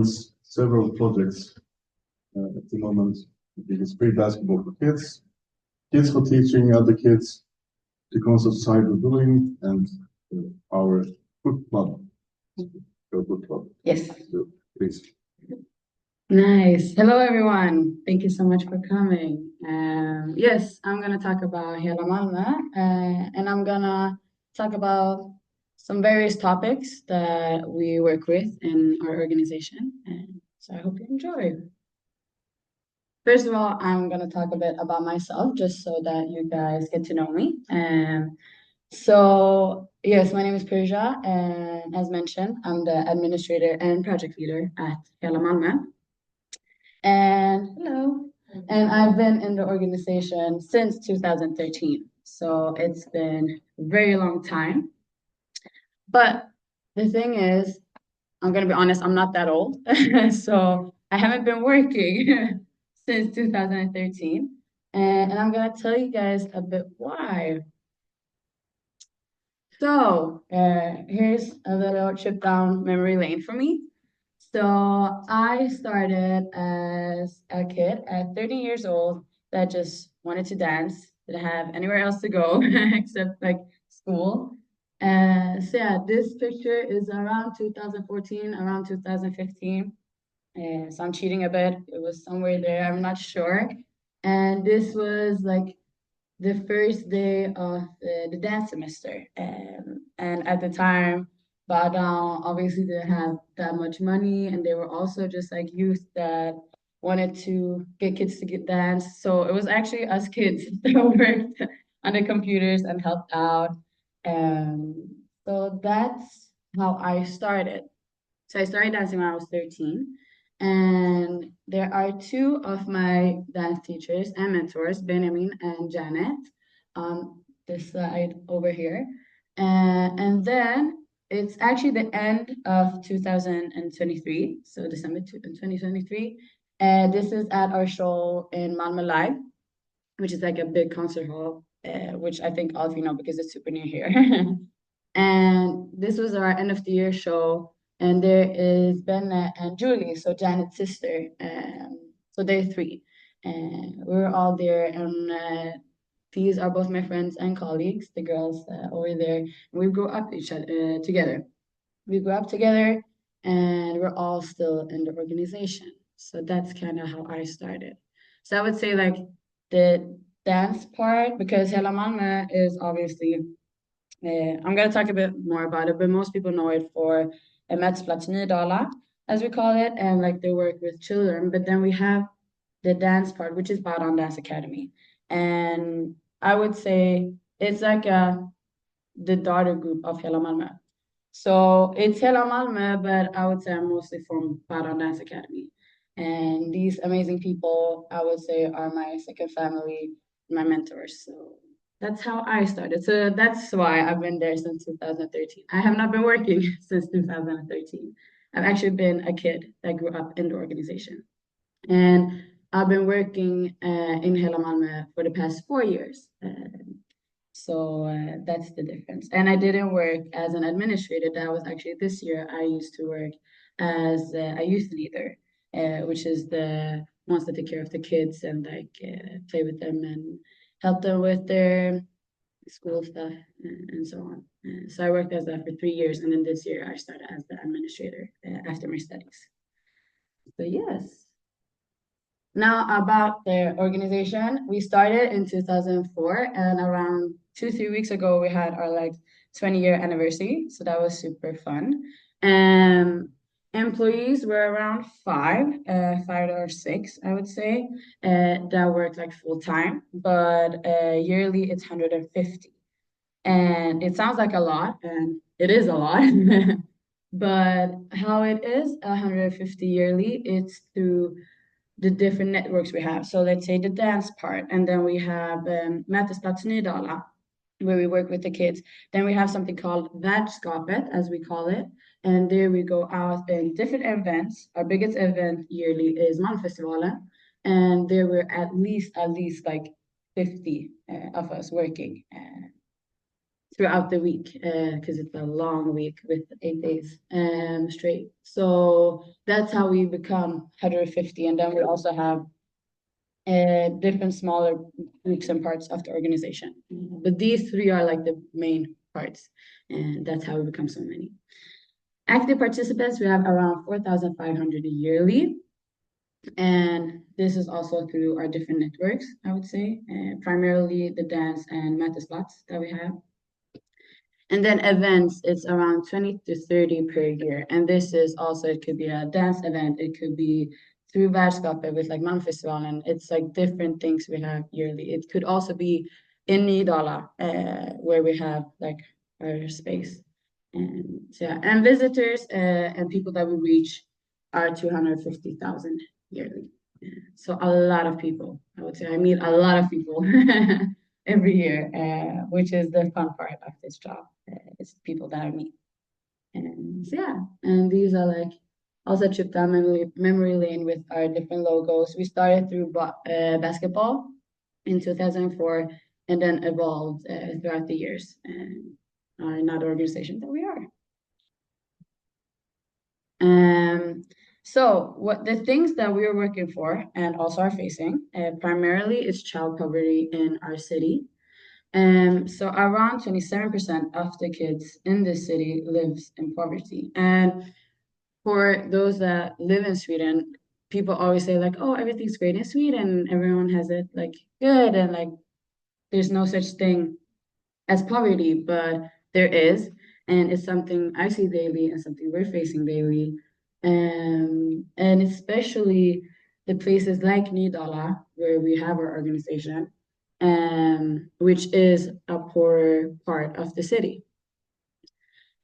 several projects at the moment. It's free basketball for kids, kids for teaching other kids, the concept cyberbullying, and our book club. Book club. Yes. So, please. Nice. Hello, everyone. Thank you so much for coming. Yes, I'm going to talk about Helamalmö, and I'm going to talk about some various topics that we work with in our organization. And so I hope you enjoy. First of all, I'm going to talk a bit about myself just so that you guys get to know me. So yes, my name is Persia, and as mentioned, I'm the administrator and project leader at Helamalmö. And hello. And I've been in the organization since 2013. So it's been a very long time. But the thing is, I'm going to be honest, I'm not that old. So I haven't been working since 2013. And I'm going to tell you guys a bit why. So here's a little trip down memory lane for me. So I started as a kid at 13 years old that just wanted to dance, didn't have anywhere else to go except like school. So yeah, this picture is around 2014, around 2015. So I'm cheating a bit. It was somewhere there, I'm not sure. And this was like the first day of the dance semester. And at the time, Badang obviously didn't have that much money, and they were also just like youth that wanted to get kids to get dance. So it was actually us kids that worked on the computers and helped out. So that's how I started. So I started dancing when I was 13. And there are two of my dance teachers and mentors, Benjamin and Janet, on this side over here. And then it's actually the end of 2023, so December 2023. And this is at our show in Malmö Live, which is like a big concert hall, which I think all of you know because it's super near here. And this was our end of the year show. And there is Benna and Julie, so Janet's sister. So they're three. And we were all there. And these are both my friends and colleagues, the girls over there. And we grew up together. We grew up together, and we're all still in the organization. So that's kind of how I started. So I would say like the dance part, because Helamalmö is obviously I'm going to talk a bit more about it, but most people know it for Plats Nydala, as we call it, and like they work with children. But then we have the dance part, which is Baran Dance Academy. And I would say it's like the daughter group of Helamalmö. So it's Helamalmö, but I would say I'm mostly from Baran Dance Academy. And these amazing people, I would say, are my second family, my mentors. So that's how I started. So that's why I've been there since 2013. I have not been working since 2013. I've actually been a kid that grew up in the organization. And I've been working in Helamalmö for the past 4 years. So that's the difference. And I didn't work as an administrator. That was actually this year. I used to work as a youth leader, which is the ones that take care of the kids and like play with them and help them with their school stuff and so on. So I worked as that for 3 years, and then this year I started as the administrator after my studies. So yes. Now about the organization, we started in 2004, and around 2-3 weeks ago we had our like 20-year anniversary, so that was super fun. Employees were around five or six, I would say, that work like full time, but yearly it's 150. And it sounds like a lot, and it is a lot. But how it is 150 yearly, it's through the different networks we have. So let's say the dance part, and then we have Plats Nydala, where we work with the kids. Then we have something called Värdskapet, as we call it. And there we go out in different events. Our biggest event yearly is Malmfestivalen. And there were at least like 50 of us working. throughout the week because it's a long week with 8 days straight. So that's how we become 150. And then we also have different smaller groups and parts of the organization. But these three are like the main parts, and that's how we become so many. Active participants, we have around 4,500 yearly. And this is also through our different networks, I would say, primarily the dance and Mattisplats that we have. And then events, it's around 20 to 30 per year. And this is also, it could be a dance event, it could be through Världsskapet with like Malmfestivalen, and it's like different things we have yearly. It could also be in Nydala, where we have like our space. And so, yeah, and visitors and people that we reach are 250,000 yearly. So a lot of people, I would say. I meet a lot of people every year, which is the fun part of this job. It's people that I meet. And so, yeah, and these are like also trip down memory lane with our different logos. We started through basketball in 2004 and then evolved throughout the years and are not the organization that we are. So what the things that we are working for and also are facing primarily is child poverty in our city. So around 27% of the kids in the city lives in poverty. And for those that live in Sweden, people always say like, oh, everything's great in Sweden. Everyone has it like good and like there's no such thing as poverty, but there is. And it's something I see daily and something we're facing daily. And especially the places like Nydala, where we have our organization, which is a poor part of the city.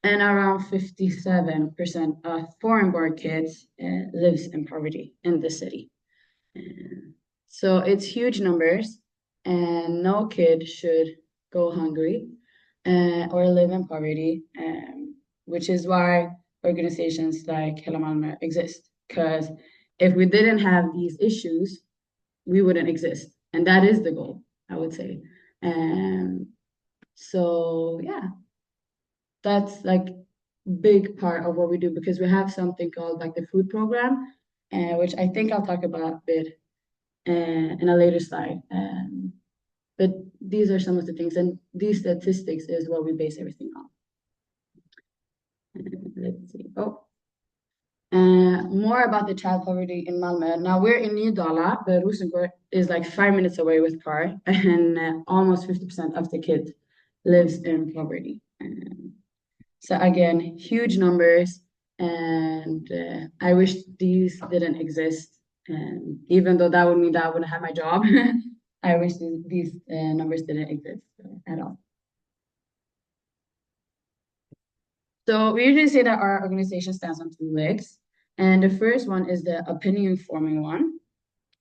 And around 57% of foreign-born kids lives in poverty in the city. So it's huge numbers, and no kid should go hungry or live in poverty, which is why organizations like Helamalmö exist. Because if we didn't have these issues, we wouldn't exist. And that is the goal, I would say. So yeah, that's like big part of what we do because we have something called like the food program, which I think I'll talk about a bit in a later slide. But these are some of the things, and these statistics is what we base everything on. Let's see. More about the child poverty in Malmö. Now we're in Nydala, but Rosengård is like 5 minutes away with car, and almost 50% of the kids lives in poverty. So again, huge numbers, and I wish these didn't exist. Even though that would mean that I wouldn't have my job, I wish these numbers didn't exist at all. So we usually say that our organization stands on two legs. And the first one is the opinion forming one.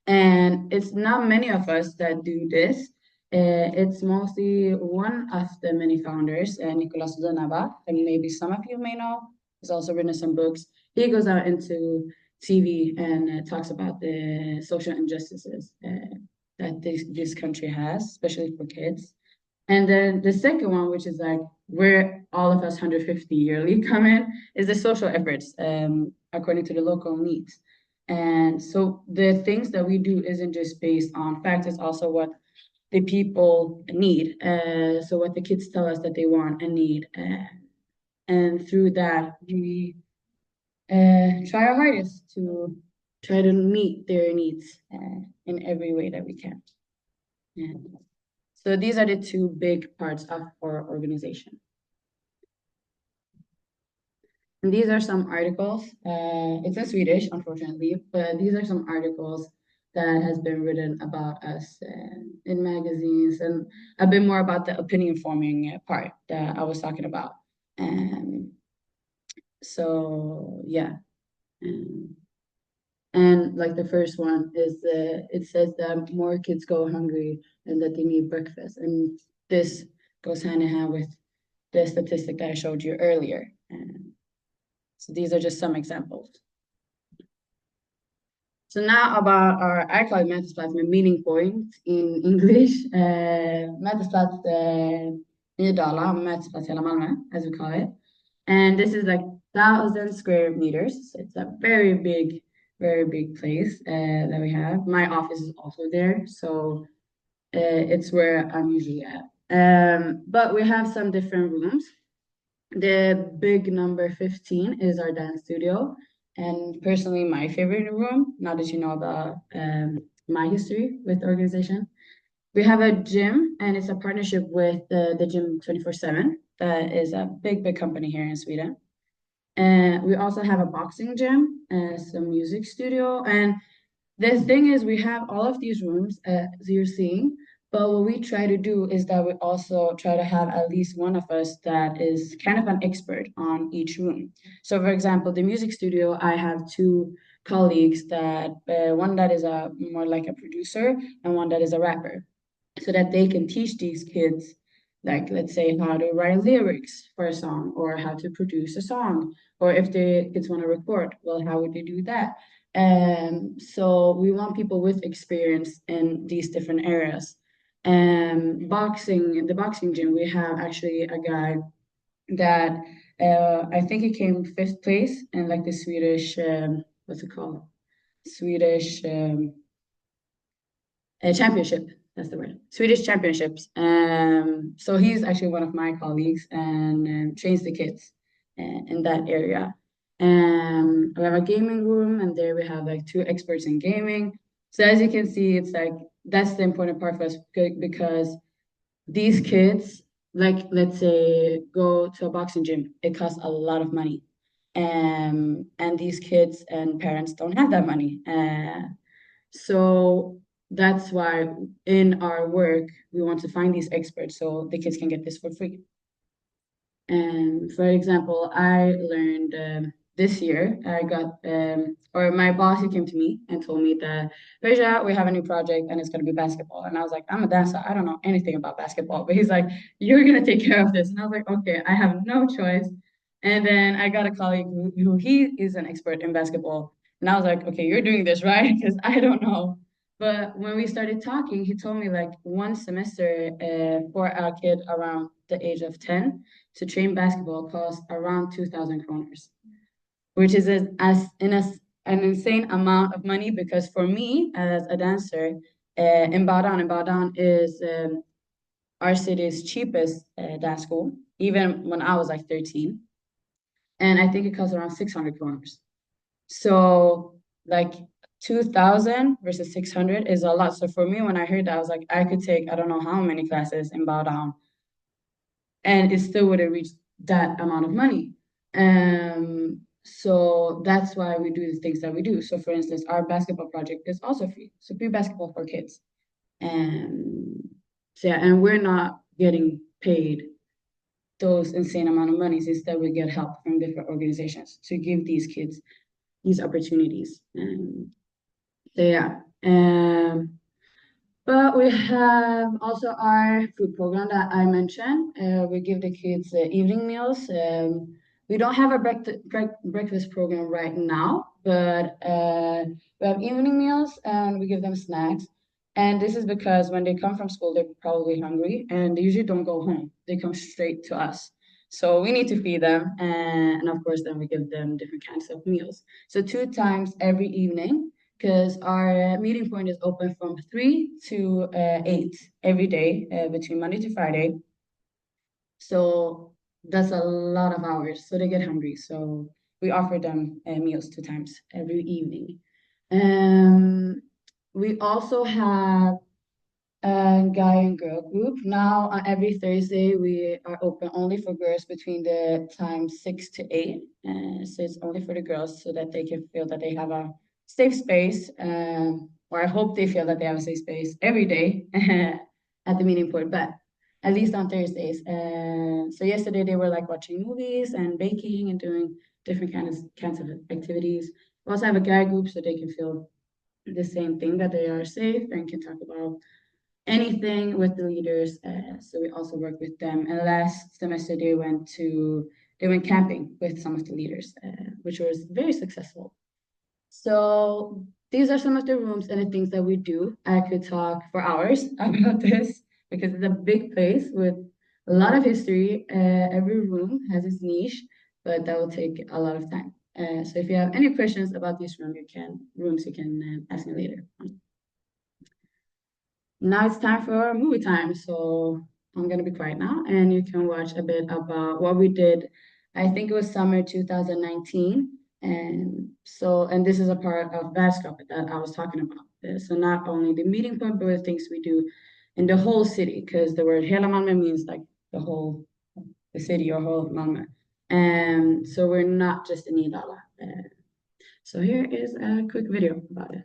And it's not many of us that do this. It's mostly one of the many founders, Nicolas Donaba, and maybe some of you may know. He's also written some books. He goes out into TV and talks about the social injustices that this country has, especially for kids. And then the second one, which is like where all of us 150 yearly come in, is the social efforts according to the local needs. And so the things that we do isn't just based on facts, it's also what the people need. So what the kids tell us that they want and need. And through that, we try our hardest to try to meet their needs in every way that we can. Yeah. So these are the two big parts of our organization. And these are some articles. It's in Swedish, unfortunately, but these are some articles that has been written about us in magazines and a bit more about the opinion forming part that I was talking about. So yeah. And like the first one is it says that more kids go hungry and that they need breakfast. And this goes hand in hand with the statistic that I showed you earlier. So these are just some examples. So now about our, I call it Mattisplats, my meeting point in English. Mattisplats Nydala, Helamalmö, as we call it. And this is like 1,000 square meters. So it's a very big place that we have. My office is also there, so it's where I'm usually at. But we have some different rooms. The big number 15 is our dance studio. And personally, my favorite room, now that you know about my history with the organization, we have a gym, and it's a partnership with the gym 24/7. That is a big company here in Sweden. And we also have a boxing gym, some music studio, and the thing is, we have all of these rooms, as you're seeing, but what we try to do is that we also try to have at least one of us that is kind of an expert on each room. So, for example, the music studio, I have two colleagues that one that is a more like a producer and one that is a rapper, so that they can teach these kids, like let's say how to write lyrics for a song or how to produce a song, or if the kids want to record, well, how would they do that? And so we want people with experience in these different areas. And boxing, the boxing gym, we have actually a guy that I think he came fifth place in like the Swedish, what's it called? Swedish championship. That's the word. Swedish championships. So he's actually one of my colleagues and trains the kids in that area. We have a gaming room, and there we have like two experts in gaming. So as you can see, it's like that's the important part for us because these kids, like let's say, go to a boxing gym. It costs a lot of money, and these kids and parents don't have that money. So that's why in our work, we want to find these experts so the kids can get this for free. And for example, I learned this year, I got, or my boss, he came to me and told me that, Persia, we have a new project and it's going to be basketball. And I was like, I'm a dancer. I don't know anything about basketball. But he's like, you're going to take care of this. And I was like, okay, I have no choice. And then I got a colleague who he is an expert in basketball. And I was like, okay, you're doing this right because I don't know. But when we started talking, he told me like one semester for a kid around the age of 10 to train basketball costs around 2,000 kroners, which is an insane amount of money because for me as a dancer in Badan is our city's cheapest dance school, even when I was like 13. And I think it costs around 600 kroners. So like 2,000 versus 600 is a lot. So for me, when I heard that, I was like, I could take, I don't know how many classes in Badan and it still wouldn't reach that amount of money. So that's why we do the things that we do. So for instance, our basketball project is also free. So free basketball for kids. And so yeah, and we're not getting paid those insane amount of monies. Instead, we get help from different organizations to give these kids these opportunities. So yeah. But we have also our food program that I mentioned. We give the kids evening meals. We don't have a breakfast program right now, but we have evening meals and we give them snacks. And this is because when they come from school, they're probably hungry and they usually don't go home. They come straight to us. So we need to feed them. And of course, then we give them different kinds of meals. So 2 times every evening because our meeting point is open from 3 to 8 every day between Monday to Friday. So that's a lot of hours. So they get hungry. So we offer them meals 2 times every evening. We also have a guy and girl group. Now, on every Thursday, we are open only for girls between the time 6 to 8. So it's only for the girls so that they can feel that they have a safe space, or I hope they feel that they have a safe space every day at the meeting point, but at least on Thursdays. So yesterday they were like watching movies and baking and doing different kinds of activities. We also have a guy group so they can feel the same thing, that they are safe and can talk about anything with the leaders. So we also work with them. And last semester they went camping with some of the leaders, which was very successful. So these are some of the rooms and the things that we do. I could talk for hours about this because it's a big place with a lot of history. Every room has its niche, but that will take a lot of time. So if you have any questions about this rooms, you can ask me later. Now it's time for movie time. So I'm gonna be quiet now, and you can watch a bit about what we did. I think it was summer 2019. And this is a part of Världsskapet that I was talking about. So not only the meeting point, but the things we do in the whole city, because the word Helamalmö means like the city or whole of Malmö. And so we're not just in Nydala. So here is a quick video about it.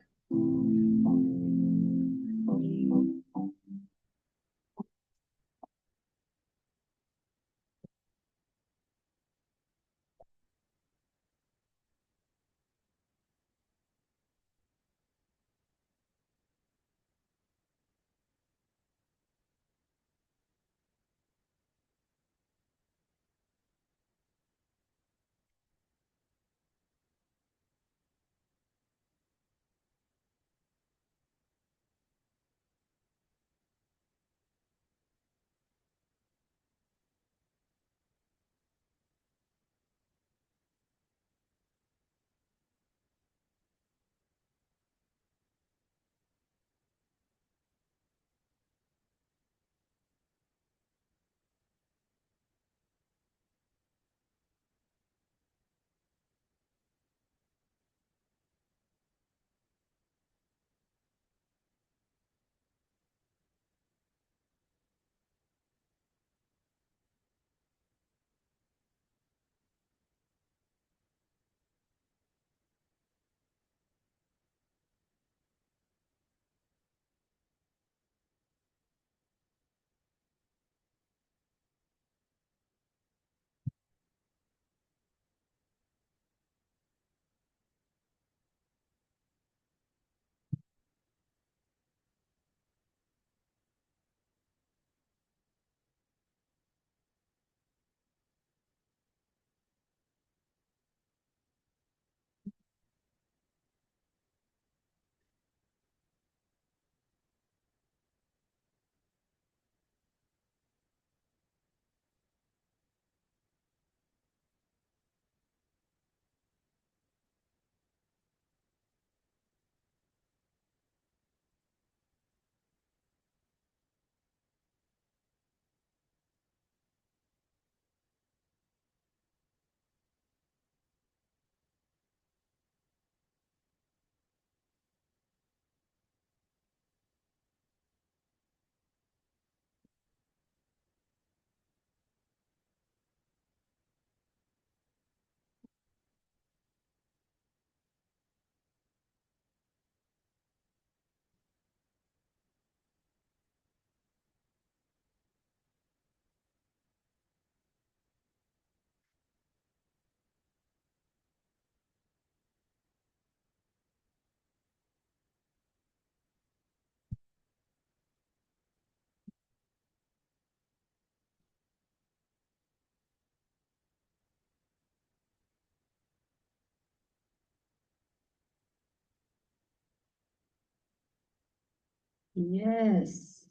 Yes.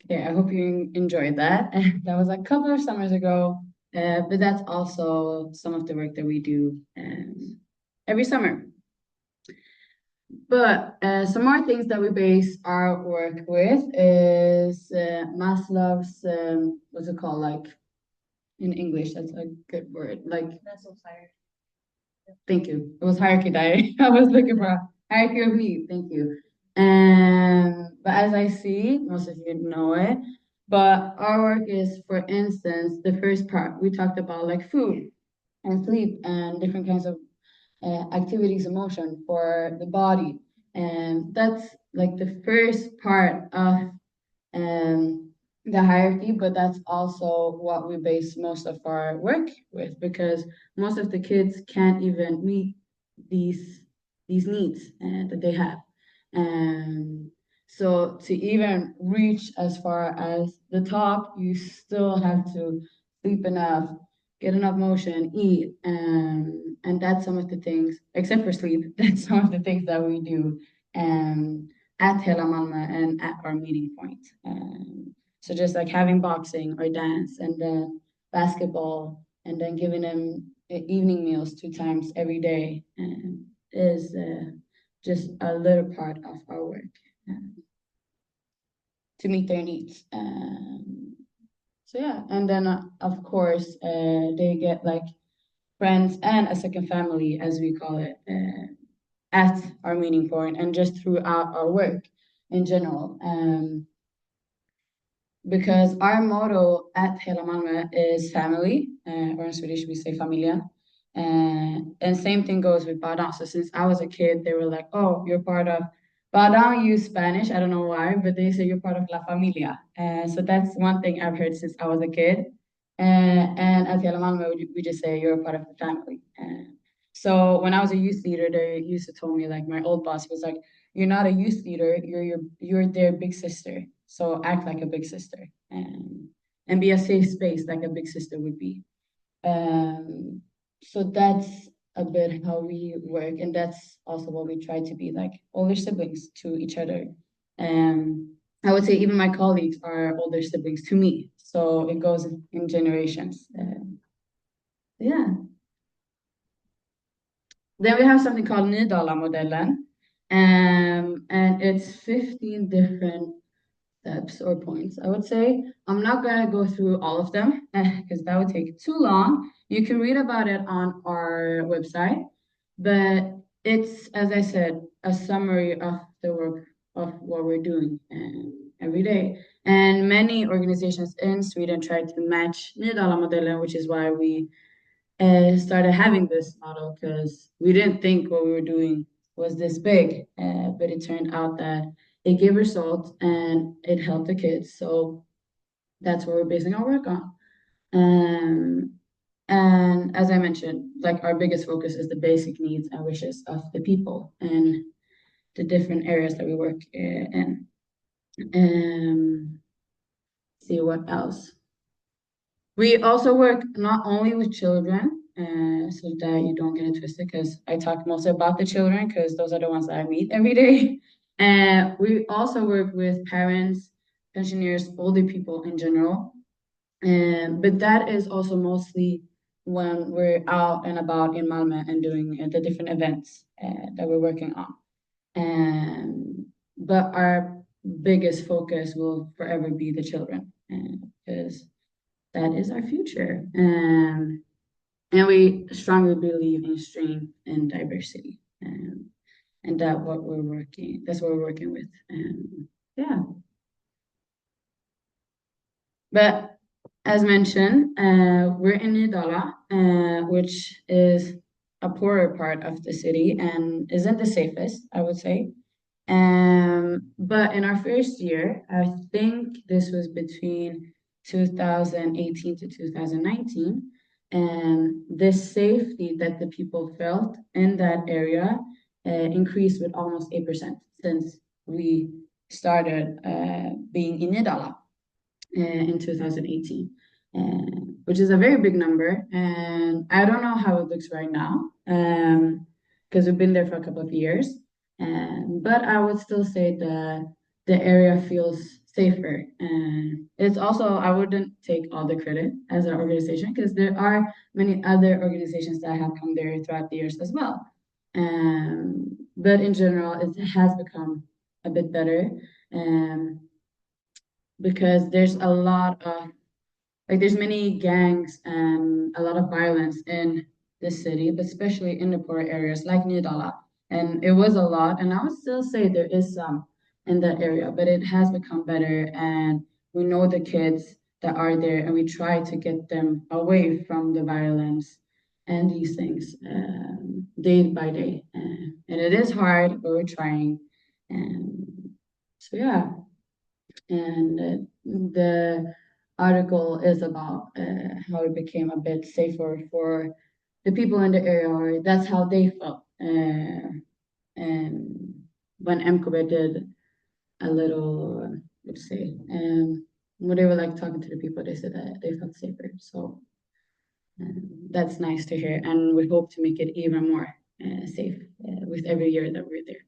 Okay, I hope you enjoyed that. That was a couple of summers ago, but that's also some of the work that we do every summer. But some more things that we base our work with is Maslow's, what's it called? Like in English, that's a good word. Like, thank you. It was hierarchy diet. I was looking for a hierarchy of needs. Thank you. But as I see, most of you know it. But our work is, for instance, the first part we talked about like food and sleep and different kinds of activities and motion for the body. And that's like the first part of the hierarchy, but that's also what we base most of our work with, because most of the kids can't even meet these these needs that they have. And so to even reach as far as the top, you still have to sleep enough, get enough motion, eat, and that's some of the things, except for sleep, that's some of the things that we do at Helamalmö and at our meeting point. So just like having boxing or dance and then basketball and then giving them evening meals 2 times every day is just a little part of our work to meet their needs. So yeah, and then of course they get like friends and a second family, as we call it, at our meeting point and just throughout our work in general. Because our motto at Helamalmö is family, or in Swedish we say familia. And same thing goes with Badan. So since I was a kid, they were like, oh, you're part of Badan, use Spanish. I don't know why, but they say you're part of La Familia. So that's one thing I've heard since I was a kid. And at Helamalmö, we just say you're a part of the family. So when I was a youth leader, they used to tell me, like my old boss was like, you're not a youth leader, you're their big sister. So act like a big sister and be a safe space like a big sister would be. So that's a bit how we work, and that's also what we try to be like older siblings to each other. I would say even my colleagues are older siblings to me, so it goes in generations. Yeah. Then we have something called Nydala-modellen, and it's 15 different steps or points, I would say. I'm not going to go through all of them because that would take too long. You can read about it on our website, but it's, as I said, a summary of the work of what we're doing every day. And many organizations in Sweden try to match Nydala-modellen, which is why we started having this model, because we didn't think what we were doing was this big, but it turned out that it gave results and it helped the kids. So that's what we're basing our work on. And as I mentioned, like our biggest focus is the basic needs and wishes of the people and the different areas that we work in. See what else. We also work not only with children, so that you don't get it twisted, because I talk mostly about the children, because those are the ones that I meet every day. We also work with parents, pensioners, older people in general. But that is also mostly when we're out and about in Malmö and doing the different events that we're working on. But our biggest focus will forever be the children, because that is our future. And we strongly believe in strength and diversity. And that's what we're working with. Yeah. But as mentioned, we're in Nydala, which is a poorer part of the city and isn't the safest, I would say. But in our first year, I think this was between 2018 to 2019, and the safety that the people felt in that area increased with almost 8% since we started being in Nydala in 2018, which is a very big number. And I don't know how it looks right now, because we've been there for a couple of years. But I would still say that the area feels safer. And it's also, I wouldn't take all the credit as an organization, because there are many other organizations that have come there throughout the years as well. But in general, it has become a bit better. Because there's a lot of, like, there's many gangs and a lot of violence in the city, but especially in the poor areas like Nydala. And it was a lot, and I would still say there is some in that area, but it has become better, and we know the kids that are there, and we try to get them away from the violence and these things day by day. And it is hard, but we're trying. So yeah. And the article is about how it became a bit safer for the people in the area, or that's how they felt. And when MKB did a little, let's say, when they were like talking to the people, they said that they felt safer. So that's nice to hear, and we hope to make it even more safe with every year that we're there.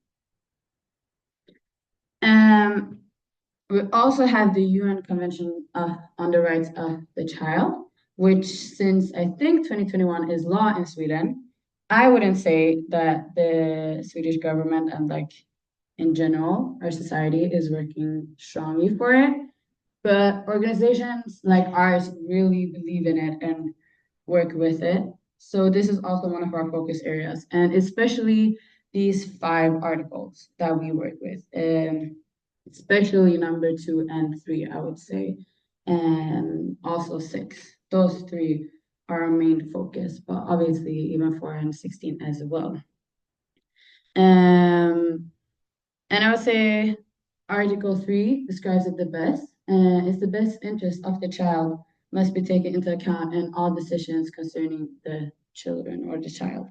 We also have the UN Convention on the Rights of the Child, which since I think 2021 is law in Sweden. I wouldn't say that the Swedish government and like in general, our society is working strongly for it. But organizations like ours really believe in it and work with it. So this is also one of our focus areas, and especially these 5 articles that we work with, especially number 2 and 3, I would say, and also 6. Those 3 are our main focus, but obviously even 4 and 16 as well. And I would say Article 3 describes it the best. It's the best interest of the child must be taken into account in all decisions concerning the children or the child.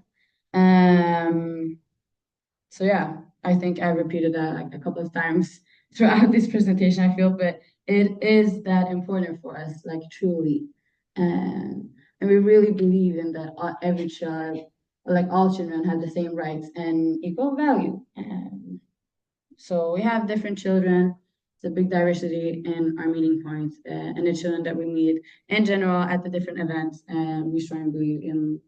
So yeah, I think I repeated that like a couple of times throughout this presentation, I feel, but it is that important for us, like truly. And we really believe in that every child, like all children, have the same rights and equal value. So we have different children. It's a big diversity in our meeting points and the children that we meet in general at the different events. And we strongly believe in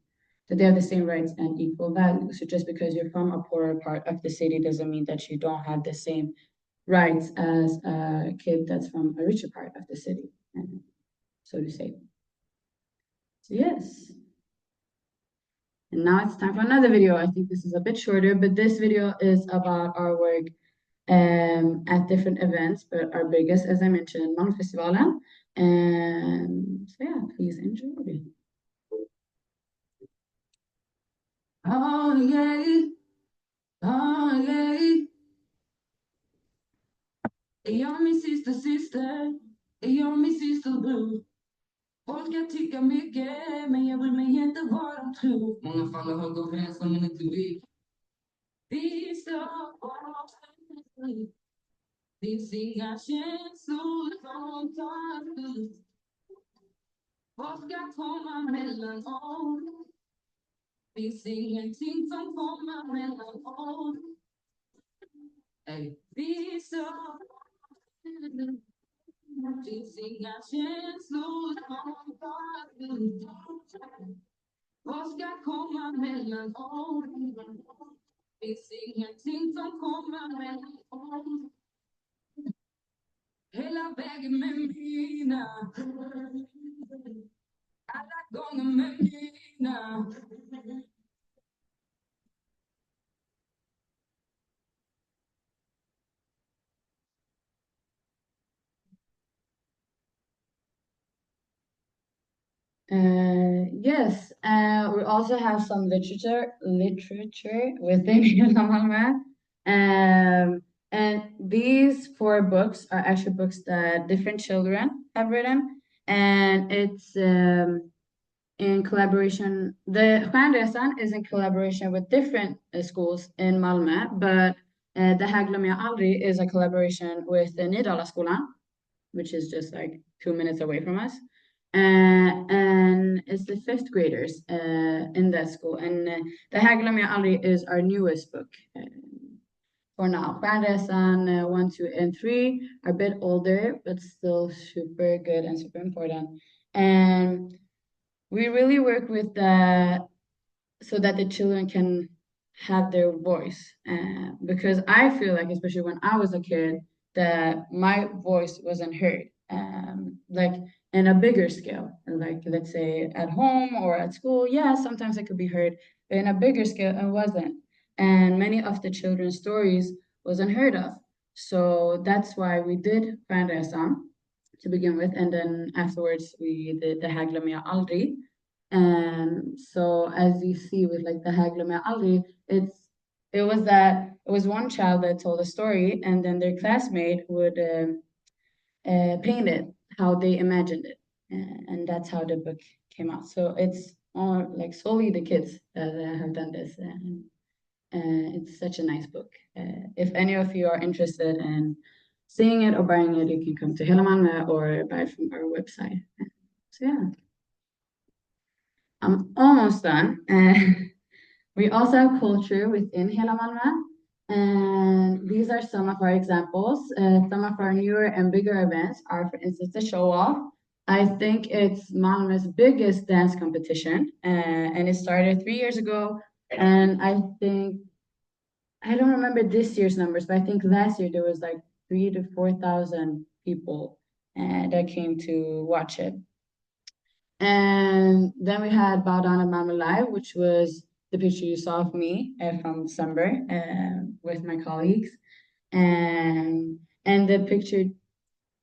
that they have the same rights and equal value. So just because you're from a poorer part of the city doesn't mean that you don't have the same rights as a kid that's from a richer part of the city, so to say. So yes. And now it's time for another video. I think this is a bit shorter, but this video is about our work at different events, but our biggest, as I mentioned, Malmöfestivalen. And so yeah, please enjoy. Oh yeah, oh yeah. Är jag min sista syster? Är jag min systers bror? Folk kan tycka mycket, men jag bryr mig inte vad de tror. Många faller höger och vänster, men inte vi. Vi står på liv. Finns inga känslor som tar slut. Vad ska komma mellan oss? Finns ingenting som kommer mellan oss. Vi står finns inga känslor som tar slut. Vad ska komma mellan oss? Finns ingenting som kommer mellan oss. Hela vägen med mina. Alla gånger med mina. Yes, we also have some literature within Helamalmö. And these 4 books are actually books that different children have written, and it's in collaboration. The Stjärnresan is in collaboration with different schools in Malmö, but the här glömmer jag aldrig is a collaboration with the Nydala skolan, which is just like 2 minutes away from us. And it's the 5th graders in that school. And the här glömmer jag aldrig is our newest book for now. Stjärnresan 1, 2, and 3 are a bit older, but still super good and super important. And we really work with that so that the children can have their voice. Because I feel like, especially when I was a kid, that my voice wasn't heard. Like in a bigger scale, like let's say at home or at school, yeah, sometimes it could be heard, but in a bigger scale, it wasn't. And many of the children's stories wasn't heard of. So that's why we did Stjärnresan to begin with, and then afterwards we did the här glömmer jag aldrig. And so as you see with like the här glömmer jag aldrig, it was one child that told a story, and then their classmate would paint it how they imagined it, and that's how the book came out. So it's more like solely the kids that have done this, and it's such a nice book. If any of you are interested in seeing it or buying it, you can come to Helamalmö or buy it from our website. So yeah, I'm almost done. We also have culture within Helamalmö. And these are some of our examples. Some of our newer and bigger events are, for instance, the show off. I think it's Malmö's biggest dance competition, and it started 3 years ago. And I think, I don't remember this year's numbers, but I think last year there was like 3,000 to 4,000 people that came to watch it. And then we had Bow Down and Mama Live, which was the picture you saw of me from December with my colleagues. And the picture,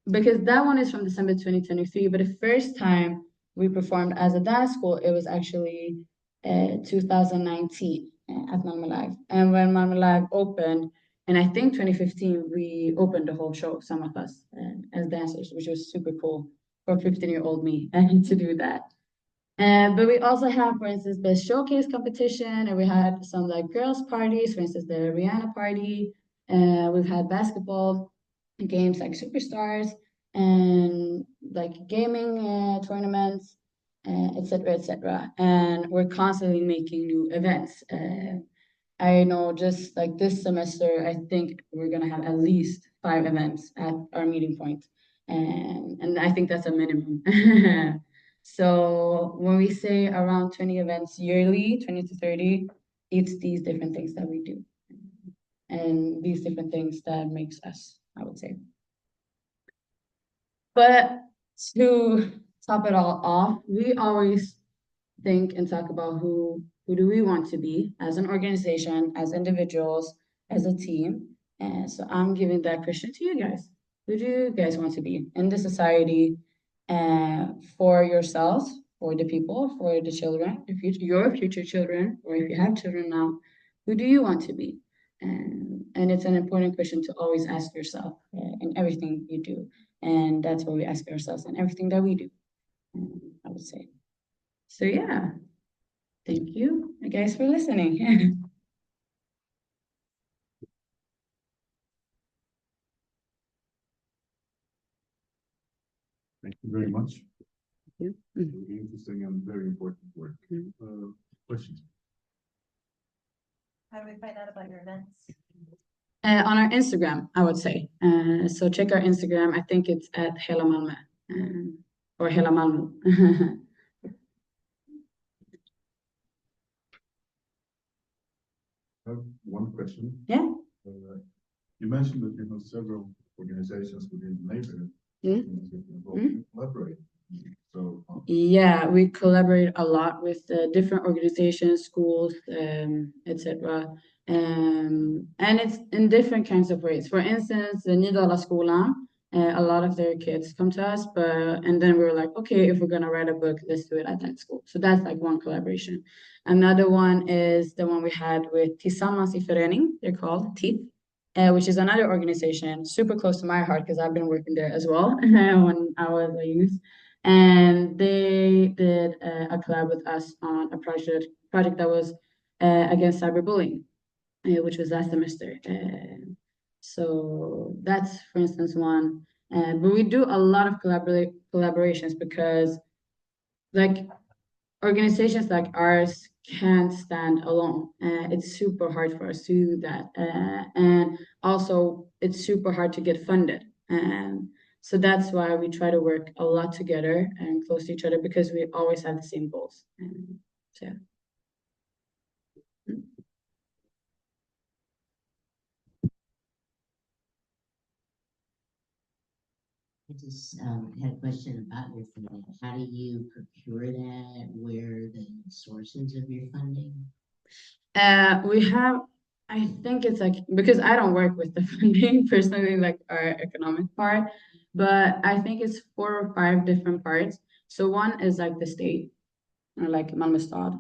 because that one is from December 2023, but the first time we performed as a dance school, it was actually 2019 at Malmö Live. And when Malmö Live opened, and I think 2015, we opened the whole show, some of us as dancers, which was super cool for 15-year-old me to do that. But we also have, for instance, the showcase competition, and we had some like girls' parties, for instance, the Rihanna party. We've had basketball games like Superstars and like gaming tournaments, etc., etc. And we're constantly making new events. I know just like this semester, I think we're gonna have at least 5 events at our meeting point, and I think that's a minimum. So when we say around 20 events yearly, 20 to 30, it's these different things that we do, and these different things that makes us, I would say. But to top it all off, we always think and talk about who do we want to be as an organization, as individuals, as a team. And so I'm giving that question to you guys. Who do you guys want to be in the society, for yourselves, for the people, for the children, your future children, or if you have children now, who do you want to be? And it's an important question to always ask yourself in everything you do. And that's what we ask ourselves in everything that we do, I would say. So yeah, thank you guys for listening. Thank you very much. Thank you. Very interesting and very important work. Questions? How do we find out about your events? On our Instagram, I would say. So check our Instagram. I think it's at Helamalmö or Helamalmö. I have one question. Yeah. You mentioned that you have several organizations within the neighborhood. Collaborate. So Yeah, we collaborate a lot with different organizations, schools, etc. And it's in different kinds of ways. For instance, the Nydala skolan, a lot of their kids come to us, and then we were like, okay, if we're gonna write a book, let's do it at that school. So that's like one collaboration. Another one is the one we had with Tillsammans i förening, they're called TIF, which is another organization super close to my heart because I've been working there as well when I was a youth. And they did a collab with us on a project that was against cyberbullying, which was last semester. So that's, for instance, one. But we do a lot of collaborations because, like, organizations like ours can't stand alone. It's super hard for us to do that. And also, it's super hard to get funded. So that's why we try to work a lot together and close to each other because we always have the same goals. So, yeah. I just had a question about your funding. How do you procure that? Where are the sources of your funding? We have, I think it's like, because I don't work with the funding personally, like our economic part, but I think it's 4 or 5 different parts. So one is like the state, or like Malmö stad,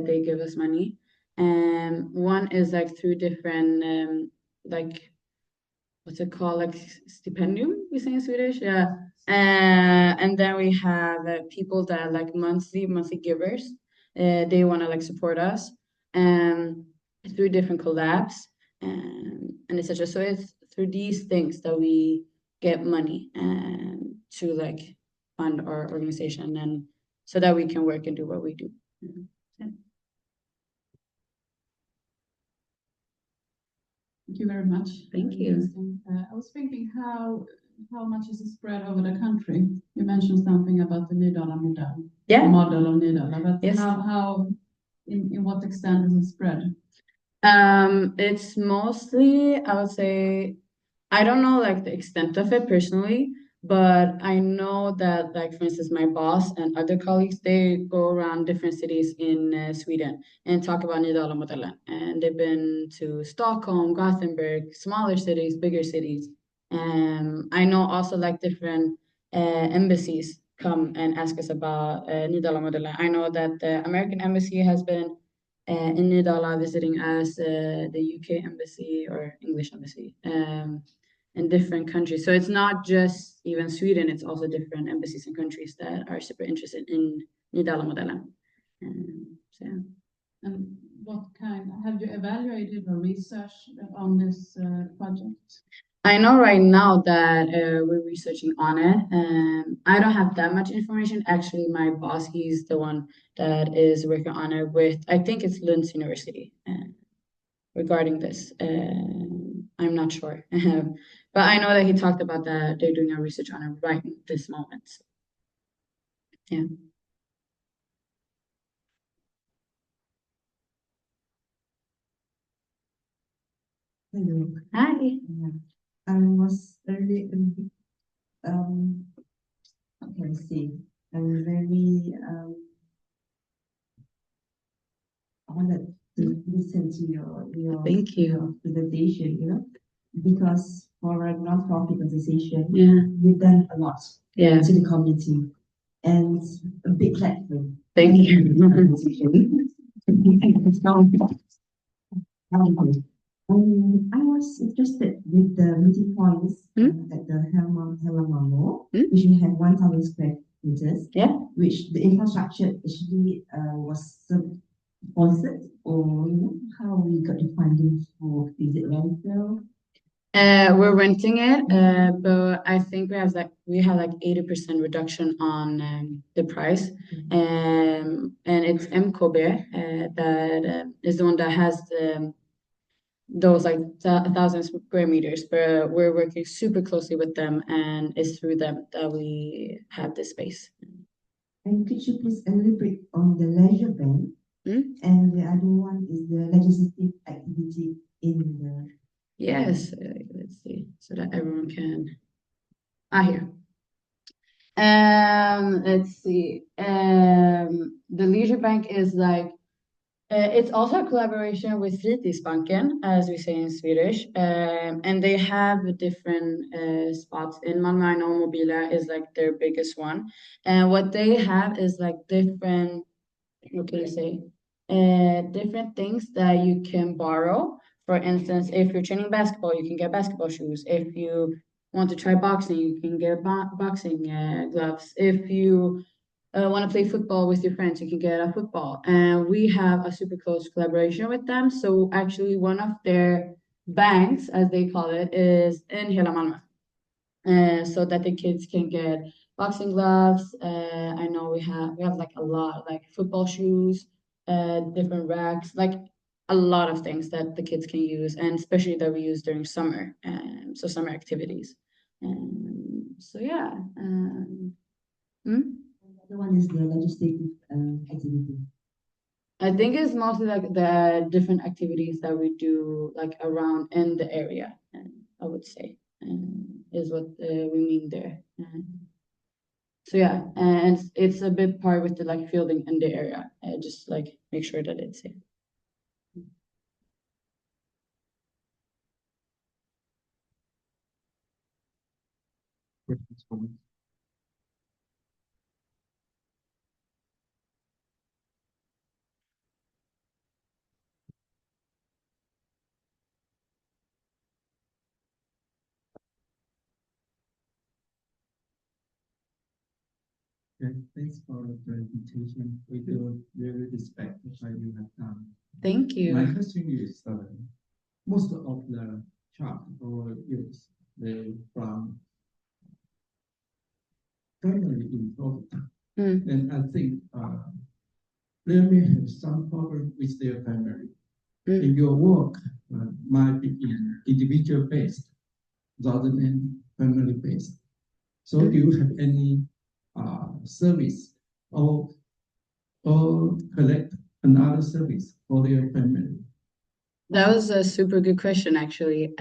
they give us money. And one is like through different, like, what's it called? Like stipendium, we say in Swedish. Yeah. And then we have people that like monthly givers. They want to like support us through different collabs and etc. So it's through these things that we get money to like fund our organization and so that we can work and do what we do. Yeah. Thank you very much. Thank Very you. interesting. I was thinking how much is it spread over the country? You mentioned something about the Nydala model. Yeah. Model of Nydala, but Yes. how in what extent is it spread? It's mostly, I would say, I don't know like the extent of it personally, but I know that like for instance, my boss and other colleagues, they go around different cities in Sweden and talk about Nydala, and they've been to Stockholm, Gothenburg, smaller cities, bigger cities. I know also like different embassies come and ask us about Nydala. I know that the American embassy has been in Nydala visiting us, the UK embassy or English embassy, in different countries. So it's not just even Sweden, it's also different embassies and countries that are super interested in Nydala. So yeah. And what kind, have you evaluated or researched on this project? I know right now that we're researching on it. I don't have that much information. Actually, my boss, he's the one that is working on it with, I think it's Lund University regarding this. I'm not sure. But I know that he talked about that they're doing a research on it right in this moment. So, yeah. Hello. Hi. I was early, how can I say? I'm very, I wanted to listen to your Thank you. presentation, because for a non-profit organization, Yeah. you've done a lot Yeah. to the community, and a big platform. Thank you. I was interested with the meeting points at the Helamalmö, which we had 1,000 square meters. Yeah. Which the infrastructure actually was sponsored, or how we got the funding for, is it rental? We're renting it, but I think we have like 80% reduction on the price. And it's MKB that is the one that has those like 1,000 square meters, but we're working super closely with them, and it's through them that we have this space. And could you please elaborate on the leisure bank? And the other one is the legislative activity in the. Yes, let's see, so that everyone can. Here. Let's see. The leisure bank is like it's also a collaboration with Fritidsbanken, as we say in Swedish, and they have different spots in Malmö. I know Mobila is like their biggest one, and what they have is like different, what can you say, different things that you can borrow. For instance, if you're training basketball, you can get basketball shoes. If you want to try boxing, you can get boxing gloves. If you want to play football with your friends, you can get a football. And we have a super close collaboration with them. So actually, one of their banks, as they call it, is in Helamalmö, so that the kids can get boxing gloves. I know we have like a lot, like football shoes, different racks, like a lot of things that the kids can use, and especially that we use during summer, so summer activities. So yeah. The one is the legislative activity. I think it's mostly like the different activities that we do like around in the area, I would say, is what we mean there. So yeah, and it's a big part with the like fielding in the area, just like make sure that it's safe. Thanks for the presentation. We do really respect what you have done. Thank you. My question is, most of the child or youth, they from family involved. And I think they may have some problem with their family. In your work, might be individual based rather than family based. So do you have any service or collect another service for their family? That was a super good question, actually.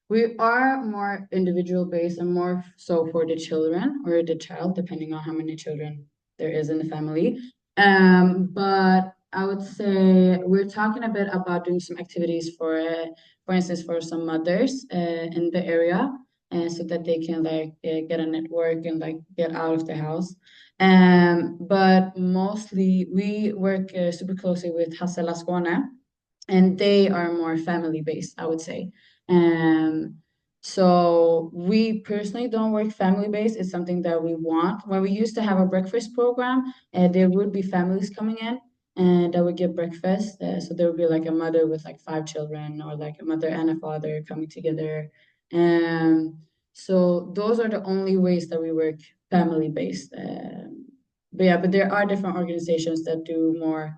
We are more individual based and more so for the children or the child, depending on how many children there is in the family. But I would say we're talking a bit about doing some activities for instance, for some mothers in the area, so that they can like get a network and like get out of the house. But mostly we work super closely with Hela Skåne, and they are more family based, I would say. So we personally don't work family based. It's something that we want. When we used to have a breakfast program, there would be families coming in and that would get breakfast. So there would be like a mother with like 5 children, or like a mother and a father coming together. So those are the only ways that we work family based. But yeah, but there are different organizations that do more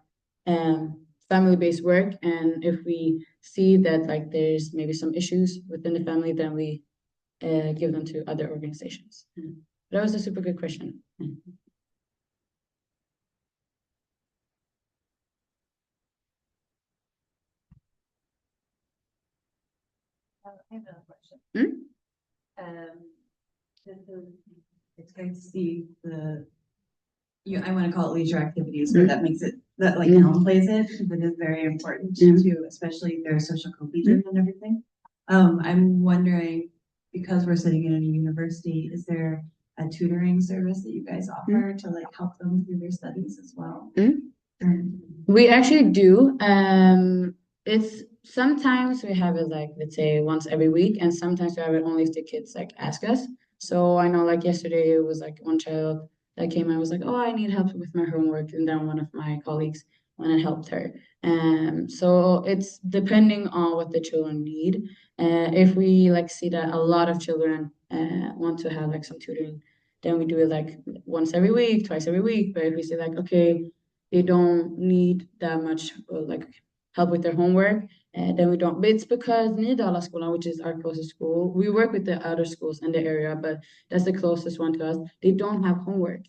family-based work, and if we see that like there's maybe some issues within the family, then we give them to other organizations. That was a super good question. I have another question. It's great to see I want to call it leisure activities, but that makes it, that like downplays it, because it is very important to, especially their social cohesion and everything. I'm wondering, because we're sitting in a university, is there a tutoring service that you guys offer to like help them through their studies as well? We actually do. It's sometimes we have it like, let's say, once every week, and sometimes we have it only if the kids like ask us. So I know like yesterday it was like one child that came and was like, oh, I need help with my homework, and then one of my colleagues went and helped her. So it's depending on what the children need. If we like see that a lot of children want to have like some tutoring, then we do it like once every week, twice every week. But if we see like, okay, they don't need that much like help with their homework, then we don't. But it's because Nydala school, which is our closest school, we work with the other schools in the area, but that's the closest one to us. They don't have homework.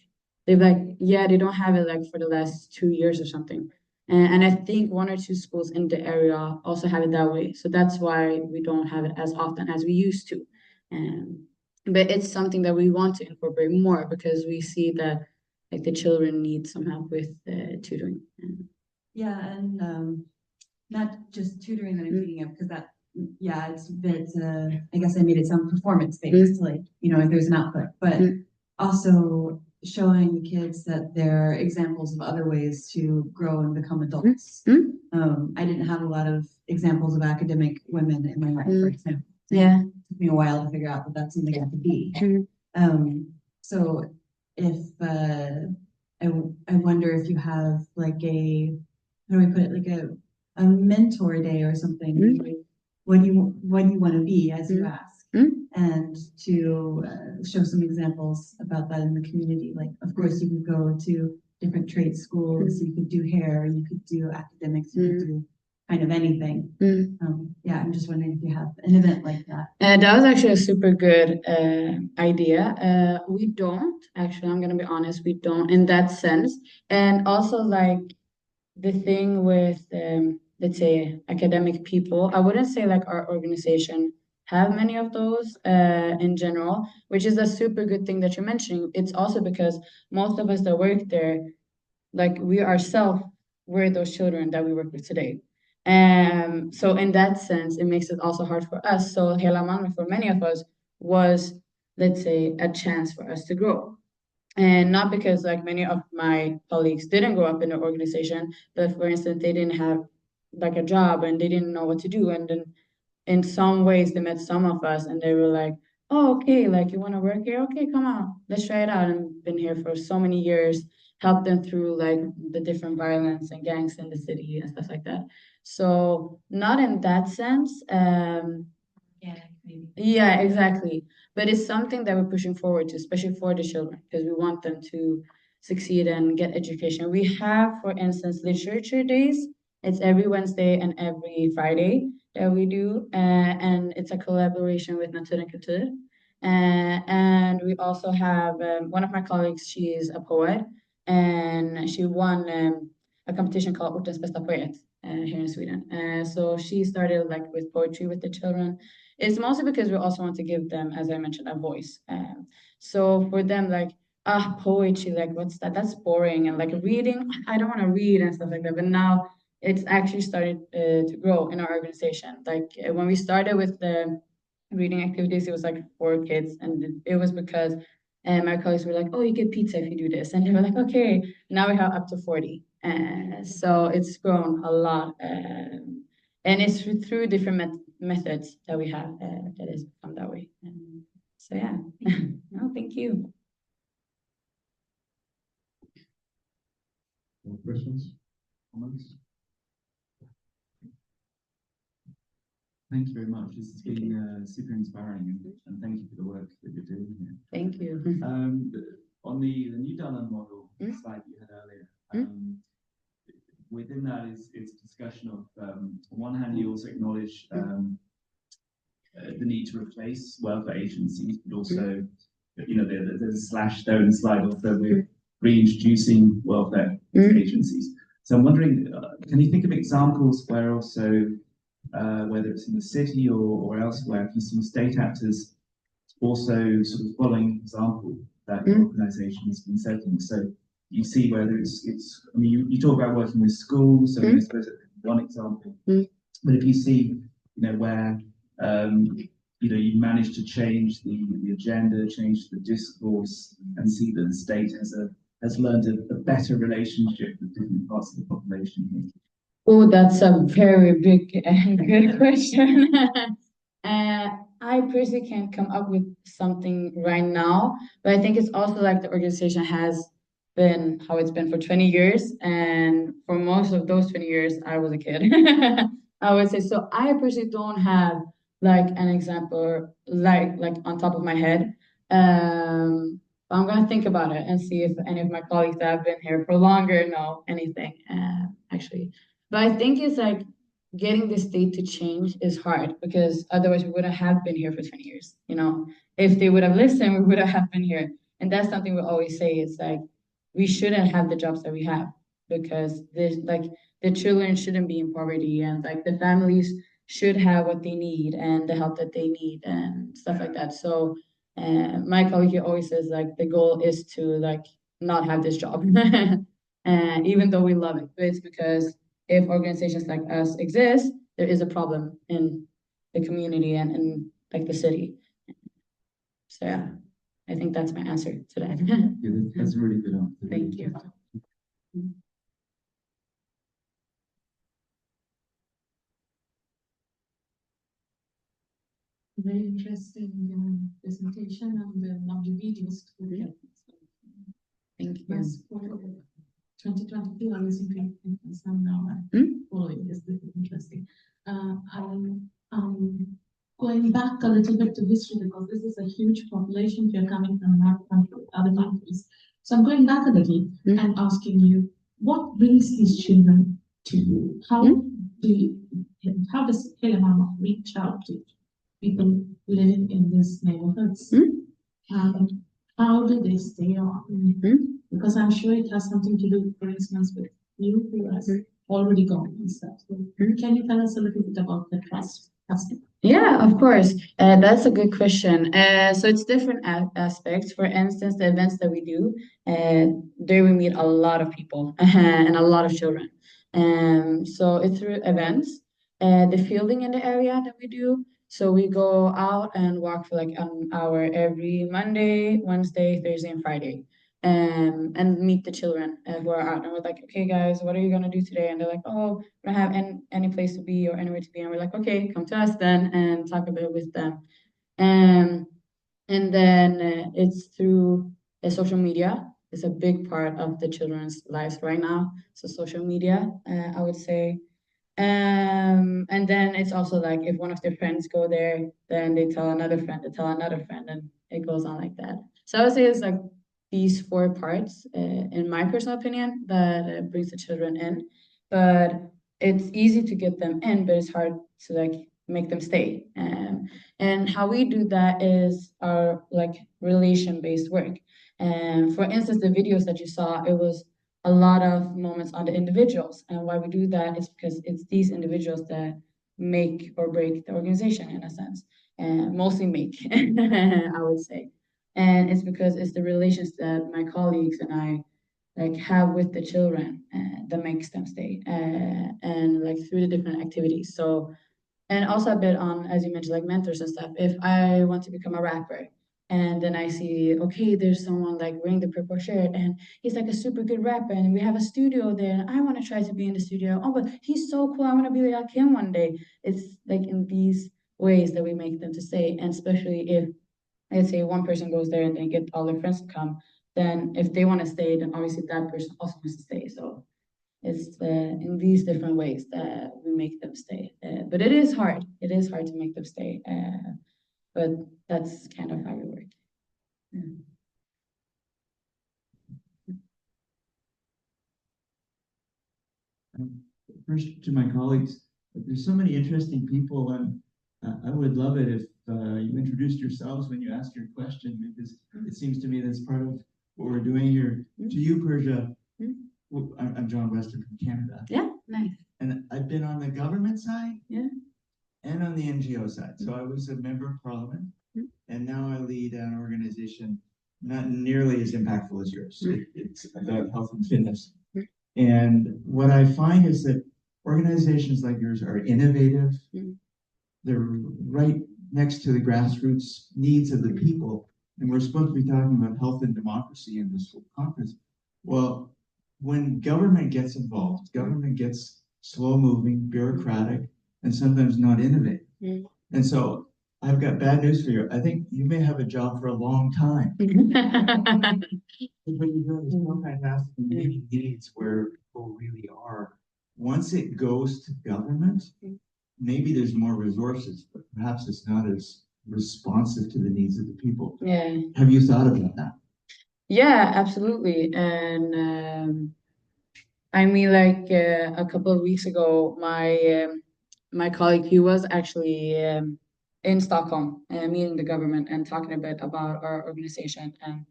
They've like, yeah, they don't have it like for the last 2 years or something. And I think 1 or 2 schools in the area also have it that way. So that's why we don't have it as often as we used to. But it's something that we want to incorporate more, because we see that like the children need some help with tutoring. Yeah, and not just tutoring that I'm thinking of, because that, yeah, it's a bit, I guess I made it sound performance based, like, if there's an output, but also showing the kids that there are examples of other ways to grow and become adults. I didn't have a lot of examples of academic women in my life, for example. Yeah. It took me a while to figure out that that's something I could be. So if, I wonder if you have like how do I put it, like a mentor day or something. Like, what do you want to be as you ask, and to show some examples about that in the community. Like, of course, you could go to different trade schools. You could do hair. You could do academics. You could do kind of anything. Yeah, I'm just wondering if you have an event like that. That was actually a super good idea. We don't actually. I'm gonna be honest. We don't in that sense. And also like the thing with let's say academic people, I wouldn't say like our organization have many of those in general, which is a super good thing that you're mentioning. It's also because most of us that work there, like we ourselves, were those children that we work with today. So in that sense, it makes it also hard for us. So Helamalmö for many of us was, let's say, a chance for us to grow. And not because like many of my colleagues didn't grow up in an organization, but for instance, they didn't have like a job and they didn't know what to do. And then in some ways they met some of us and they were like, oh, okay, like you want to work here? Okay, come on, let's try it out. And been here for so many years, helped them through like the different violence and gangs in the city and stuff like that. So not in that sense. Yeah, maybe. Yeah, exactly. But it's something that we're pushing forward to, especially for the children, because we want them to succeed and get education. We have, for instance, literature days It's every Wednesday and every Friday that we do, and it's a collaboration with Natur and Kultur. And we also have one of my colleagues, she is a poet, and she won a competition called Ortens bästa poet here in Sweden. So she started like with poetry with the children. It's mostly because we also want to give them, as I mentioned, a voice. So for them, like, poetry, like, what's that? That's boring. And like reading, I don't want to read and stuff like that. But now it's actually started to grow in our organization. Like when we started with the reading activities, it was like 4 kids, and it was because my colleagues were like, "Oh, you get pizza if you do this," and they were like, "Okay." Now we have up to 40, so it's grown a lot, and it's through different methods that we have that has become that way. So yeah, no, thank you. More questions, comments? Thank you very much. This has been super inspiring, and thank you for the work that you're doing here. Thank you. On the Nydala model slide you had earlier, within that is a discussion of, on one hand, you also acknowledge the need to replace welfare agencies, but also, there's a slash there in the slide also with reintroducing welfare agencies. So I'm wondering, can you think of examples where also, whether it's in the city or elsewhere, if you see state actors also sort of following example that your organization has been setting? So you see whether it's I mean, you talk about working with schools, so I suppose that's one example. But if you see, where you manage to change the agenda, change the discourse, and see that the state has learned a better relationship with different parts of the population. Oh, that's a very big and good question. I personally can't come up with something right now, but I think it's also like the organization has been how it's been for 20 years, and for most of those 20 years, I was a kid. I would say so. I personally don't have like an example like on top of my head. But I'm gonna think about it and see if any of my colleagues that have been here for longer know anything. Actually. But I think it's like getting the state to change is hard because otherwise we wouldn't have been here for 20 years. If they would have listened, we would have been here. And that's something we always say. It's like we shouldn't have the jobs that we have because there's like the children shouldn't be in poverty and like the families should have what they need and the help that they need and stuff like that. So my colleague here always says like the goal is to like not have this job. And even though we love it, but it's because if organizations like us exist, there is a problem in the community and in like the city. So yeah, I think that's my answer to that. Yeah, that's a really good answer. Thank you. Very interesting presentation and lovely videos to look at. Thank you. Yes, for 2022, I was in some now following this. This is interesting. I'm going back a little bit to history because this is a huge population here coming from other countries. So I'm going back a little and asking you, what brings these children to you? How does Helamalmö reach out to people living in these neighborhoods? How do they stay on? Because I'm sure it has something to do, for instance, with you who has already gone and stuff. So can you tell us a little bit about the trust aspect? Yeah, of course. That's a good question. So it's different aspects. For instance, the events that we do, there we meet a lot of people and a lot of children. So it's through events, the fielding in the area that we do. So we go out and walk for like an hour every Monday, Wednesday, Thursday, and Friday. And meet the children who are out. And we're like, okay, guys, what are you gonna do today? And they're like, oh, we don't have any place to be or anywhere to be. And we're like, okay, come to us then and talk a bit with them. And then it's through social media. It's a big part of the children's lives right now. So social media, I would say. And then it's also like if one of their friends go there, then they tell another friend to tell another friend, and it goes on like that. So I would say it's like these 4 parts, in my personal opinion, that brings the children in. But it's easy to get them in, but it's hard to like make them stay. And how we do that is our like relation-based work. And for instance, the videos that you saw, it was a lot of moments on the individuals. And why we do that is because it's these individuals that make or break the organization in a sense, and mostly make, I would say. And it's because it's the relations that my colleagues and I like have with the children that makes them stay, and like through the different activities. So, and also a bit on, as you mentioned, like mentors and stuff. If I want to become a rapper, and then I see, okay, there's someone like wearing the purple shirt, and he's like a super good rapper, and we have a studio there, and I want to try to be in the studio. Oh, but he's so cool. I want to be like him one day. It's like in these ways that we make them to stay, and especially if, let's say, one person goes there and they get all their friends to come, then if they want to stay, then obviously that person also wants to stay. So it's in these different ways that we make them stay. But it is hard. It is hard to make them stay. But that's kind of how we work. Yeah. First, to my colleagues, there's so many interesting people, and I would love it if you introduced yourselves when you ask your question, because it seems to me that's part of what we're doing here. To you, Persia, I'm John Weston from Canada. Yeah, nice. And I've been on the government side, Yeah, and on the NGO side. So I was a member of parliament, and now I lead an organization not nearly as impactful as yours. It's about health and fitness. And what I find is that organizations like yours are innovative. They're right next to the grassroots needs of the people. And we're supposed to be talking about health and democracy in this whole conference. Well, when government gets involved, government gets slow moving, bureaucratic, and sometimes not innovative. And so I've got bad news for you. I think you may have a job for a long time. But you're doing so fantastic and meeting needs where people really are. Once it goes to government, maybe there's more resources, but perhaps it's not as responsive to the needs of the people. yeah. Have you thought about that? Yeah, absolutely. And I mean, like a couple of weeks ago, my colleague, he was actually in Stockholm meeting the government and talking a bit about our organization and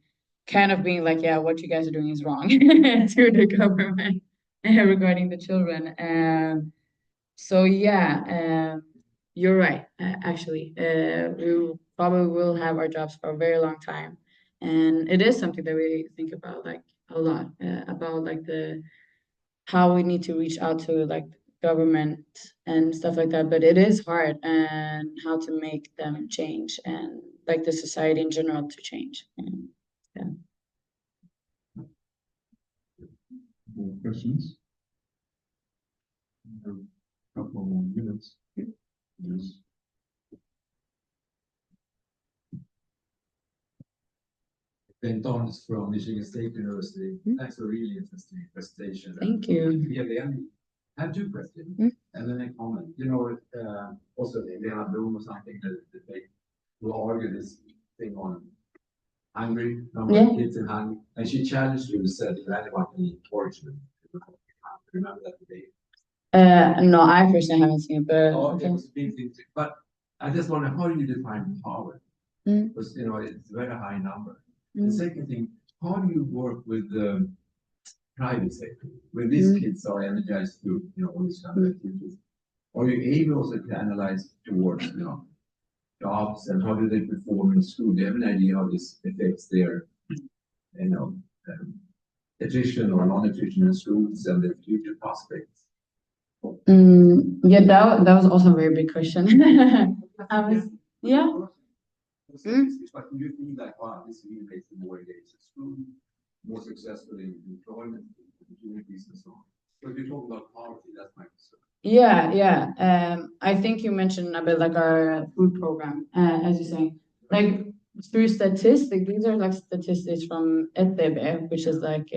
kind of being like, yeah, what you guys are doing is wrong to the government regarding the children. So yeah, you're right. Actually, we probably will have our jobs for a very long time, and it is something that we think about like a lot about like the how we need to reach out to like government and stuff like that. But it is hard, and how to make them change and like the society in general to change. And, yeah. More questions? A couple more minutes. Yes. Bent Arns from Michigan State University. Thanks for a really interesting presentation. Thank you. I have two questions and then a comment. You know, also Helamalmö or something that they will argue this thing on hungry, number of kids in hungry, and she challenged you and said if anyone can eat portion. Remember that debate? No, I personally haven't seen it, but Okay. It was a big thing. But I just wonder, how do you define power? Because you know it's a very high number. The second thing, how do you work with the private sector when these kids are energized to all these kind of activities? Are you able also to analyze towards jobs and how do they perform in school? Do you have an idea how this affects their attrition or non-attrition in schools and their future prospects? Yeah, that was also a very big question. Yeah. But do you feel like, wow, this really makes them more engaged at school, more successful in employment, opportunities, and so on? So if you talk about poverty, that's my concern. Yeah. I think you mentioned a bit like our food program, as you're saying, like through statistics. These are like statistics from SCB, which is like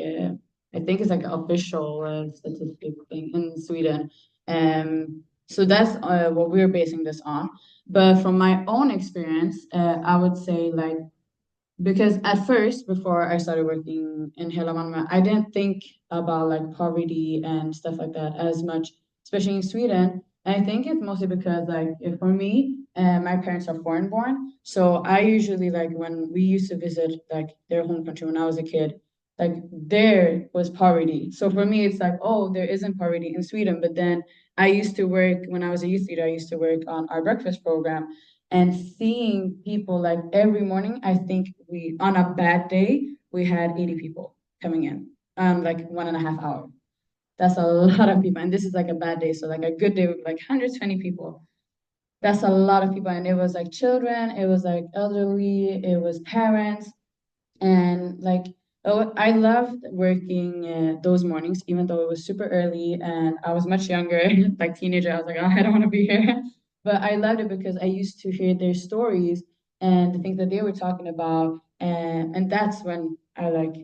I think it's like an official statistic thing in Sweden. So that's what we're basing this on. But from my own experience, I would say like, because at first, before I started working in Helamalmö, I didn't think about like poverty and stuff like that as much especially in Sweden. And I think it's mostly because like if for me, my parents are foreign born. So I usually like when we used to visit like their home country when I was a kid, like there was poverty. So for me, it's like, oh, there isn't poverty in Sweden. But then I used to work when I was a youth leader, I used to work on our breakfast program and seeing people like every morning, I think we on a bad day, we had 80 people coming in, like 1.5 hours. That's a lot of people. And this is like a bad day. So like a good day with like 120 people. That's a lot of people. And it was like children, it was like elderly, it was parents. And like, oh, I loved working those mornings, even though it was super early and I was much younger, like teenager. I was like, oh, I don't want to be here. But I loved it because I used to hear their stories and the things that they were talking about. And that's when I like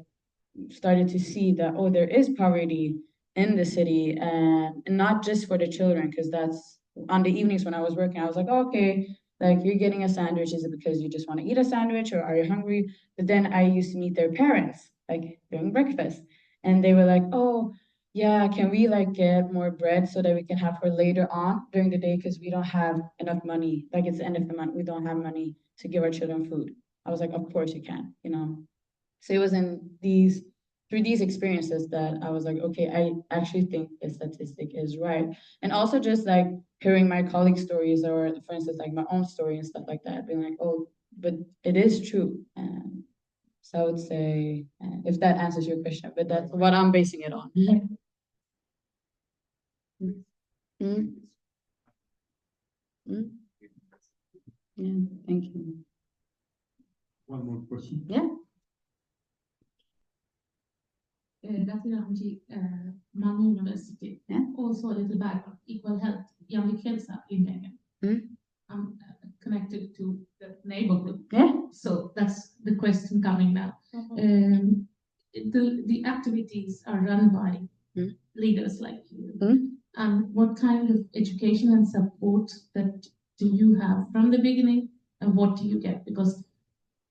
started to see that, oh, there is poverty in the city and not just for the children, because that's on the evenings when I was working, I was like, oh, okay, like you're getting a sandwich. Is it because you just want to eat a sandwich or are you hungry? But then I used to meet their parents, like during breakfast. And they were like, oh, yeah, can we like get more bread so that we can have her later on during the day? Because we don't have enough money. Like it's the end of the month. We don't have money to give our children food. I was like, of course you can, you know. So it was through these experiences that I was like, okay, I actually think the statistic is right. And also just like hearing my colleagues' stories or for instance, like my own story and stuff like that, being like, oh, but it is true. So I would say, if that answers your question, but that's what I'm basing it on. Mm, mm. Yeah, thank you. One more question. Yeah. Dr. Ramji, Malmö University, Yeah. also a little background, equal health, young kids are in Megan. I'm connected to the neighborhood. Yeah. So that's the question coming now. The activities are run by leaders like you. And what kind of education and support that do you have from the beginning and what do you get? Because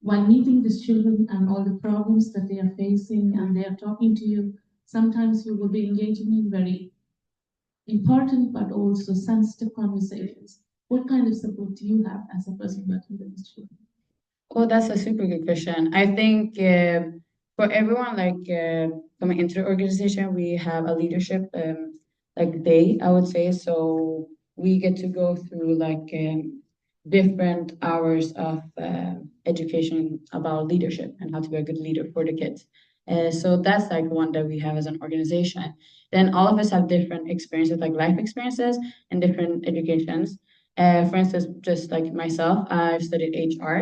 while meeting these children and all the problems that they are facing and they are talking to you, sometimes you will be engaging in very important but also sensitive conversations. What kind of support do you have as a person working with these children? Oh, that's a super good question. I think for everyone coming into the organization, we have a leadership like day, I would say. So we get to go through different hours of education about leadership and how to be a good leader for the kids. So that's like one that we have as an organization. Then all of us have different experiences, like life experiences and different educations. For instance, just like myself, I've studied HR.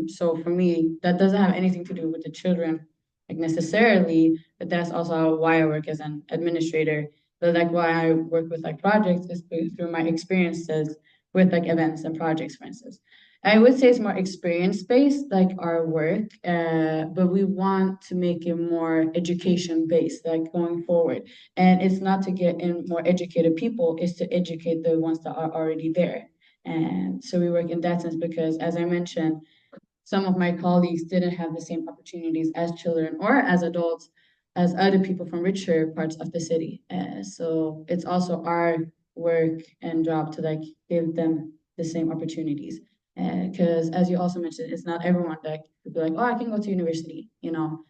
So for me, that doesn't have anything to do with the children, like necessarily, but that's also why I work as an administrator. But like why I work with like projects is through my experiences with like events and projects, for instance. I would say it's more experience-based, like our work, but we want to make it more education-based, like going forward. And it's not to get in more educated people, it's to educate the ones that are already there. And so we work in that sense because, as I mentioned, some of my colleagues didn't have the same opportunities as children or as adults as other people from richer parts of the city. So it's also our work and job to like give them the same opportunities. Because as you also mentioned, it's not everyone that could be like, oh, I can go to university, you know,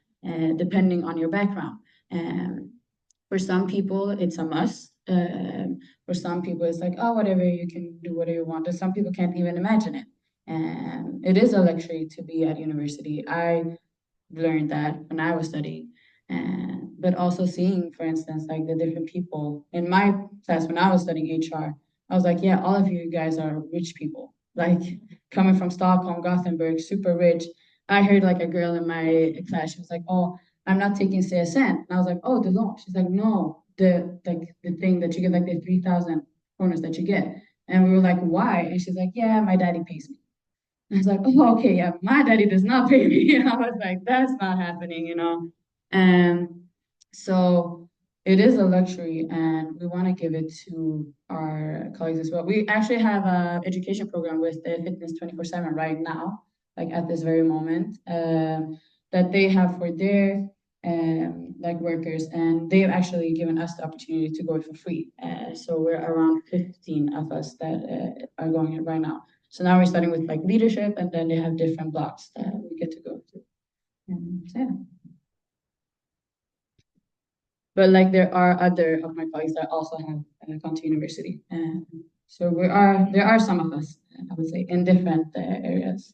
depending on your background. For some people, it's a must. For some people, it's like, oh, whatever, you can do whatever you want. And some people can't even imagine it. And it is a luxury to be at university. I learned that when I was studying. But also seeing, for instance, like the different people in my class when I was studying HR, I was like, yeah, all of you guys are rich people. Like coming from Stockholm, Gothenburg, super rich. I heard like a girl in my class, she was like, oh, I'm not taking CSN. And I was like, oh, the loan. She's like, no, the thing that you get, like the 3,000 kronor that you get. And we were like, why? And she's like, yeah, my daddy pays me. I was like, oh, okay, yeah, my daddy does not pay me. I was like, that's not happening, you know. And so it is a luxury, and we want to give it to our colleagues as well. We actually have an education program with the Fitness 24/7 right now, like at this very moment, that they have for their like workers, and they've actually given us the opportunity to go for free. So we're around 15 of us that are going right now. So now we're starting with like leadership, and then they have different blocks that we get to go to. So yeah. But like there are other of my colleagues that also have gone to university. So there are some of us, I would say, in different areas.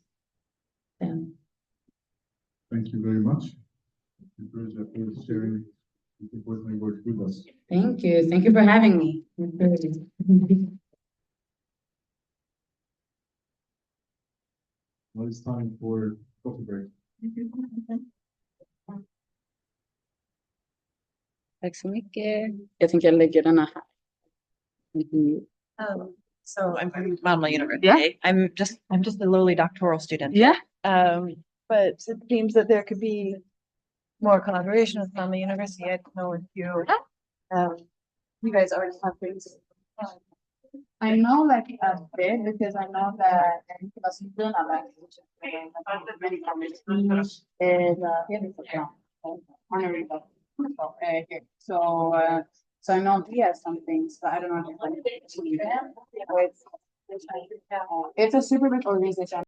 Thank you very much. Persia, for sharing this important work with us. Thank you. Thank you for having me. Now it's time for coffee break. Tack så mycket. Jag tänker jag lägger den här. So I'm from Helamalmö University. Yeah. I'm just a lowly doctoral student. Yeah. But it seems that there could be more collaboration with Helamalmö University. I don't know if you guys already have things. I know like a bit because I know that Nydala is honorary here. So I know he has some things, but I don't know if it's a super big organization.